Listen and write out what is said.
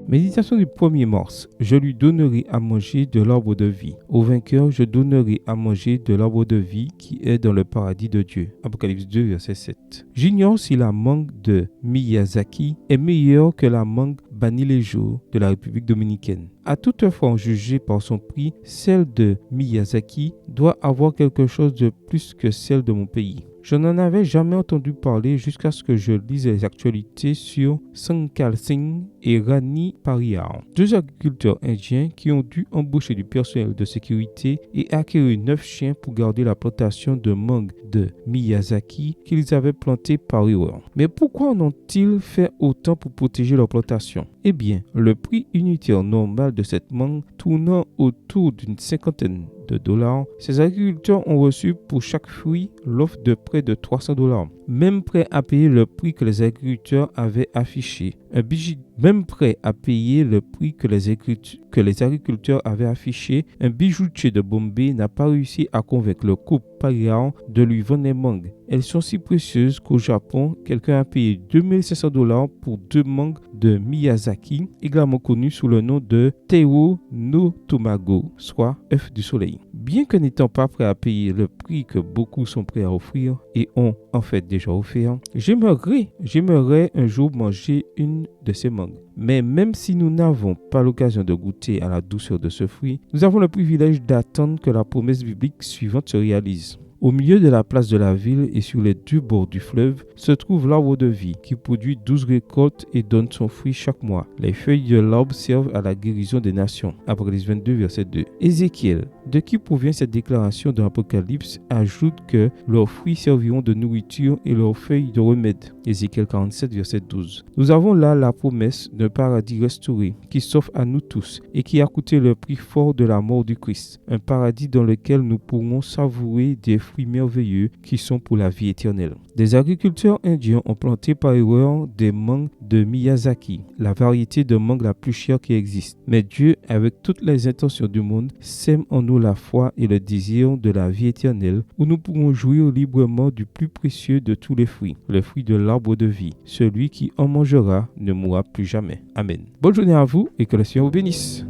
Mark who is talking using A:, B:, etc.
A: Méditation du 1er mars. Je lui donnerai à manger de l'arbre de vie. Au vainqueur, je donnerai à manger de l'arbre de vie qui est dans le paradis de Dieu. Apocalypse 2, verset 7. J'ignore si la mangue de Miyazaki est meilleure que la mangue Banilejo de la République dominicaine. À toutefois en juger par son prix, celle de Miyazaki doit avoir quelque chose de plus que celle de mon pays. Je n'en avais jamais entendu parler jusqu'à ce que je lise les actualités sur Sankal Singh et Rani Pariyar, deux agriculteurs indiens qui ont dû embaucher du personnel de sécurité et acquérir 9 chiens pour garder la plantation de mangue de Miyazaki qu'ils avaient plantée par erreur. Mais pourquoi en ont-ils fait autant pour protéger leur plantation? Eh bien, le prix unitaire normal de cette mangue tournant autour d'une $50, ces agriculteurs ont reçu pour chaque fruit l'offre de près de $300, même prêts à payer le prix que les agriculteurs avaient affiché. Un bijoutier de Bombay n'a pas réussi à convaincre le couple Pariyar de lui vendre les mangues. Elles sont si précieuses qu'au Japon, quelqu'un a payé $2 500 pour 2 mangues de Miyazaki, également connues sous le nom de Teiwo no Tomago, soit œuf du soleil. Bien que n'étant pas prêt à payer le prix que beaucoup sont prêts à offrir et ont en fait déjà offert, j'aimerais un jour manger une de ces mangues. Mais même si nous n'avons pas l'occasion de goûter à la douceur de ce fruit, nous avons le privilège d'attendre que la promesse biblique suivante se réalise. Au milieu de la place de la ville et sur les 2 bords du fleuve se trouve l'arbre de vie qui produit 12 récoltes et donne son fruit chaque mois. Les feuilles de l'arbre servent à la guérison des nations. Apocalypse 22, verset 2. Ézéchiel, de qui provient cette déclaration de l'Apocalypse, ajoute que leurs fruits serviront de nourriture et leurs feuilles de remède. Ézéchiel 47, verset 12. Nous avons là la promesse d'un paradis restauré qui s'offre à nous tous et qui a coûté le prix fort de la mort du Christ. Un paradis dans lequel nous pourrons savourer des fruits merveilleux qui sont pour la vie éternelle. Des agriculteurs indiens ont planté par erreur des mangues de Miyazaki, la variété de mangue la plus chère qui existe. Mais Dieu, avec toutes les intentions du monde, sème en nous la foi et le désir de la vie éternelle, où nous pourrons jouir librement du plus précieux de tous les fruits, le fruit de l'arbre de vie. Celui qui en mangera ne mourra plus jamais. Amen. Bonne journée à vous et que le Seigneur vous bénisse.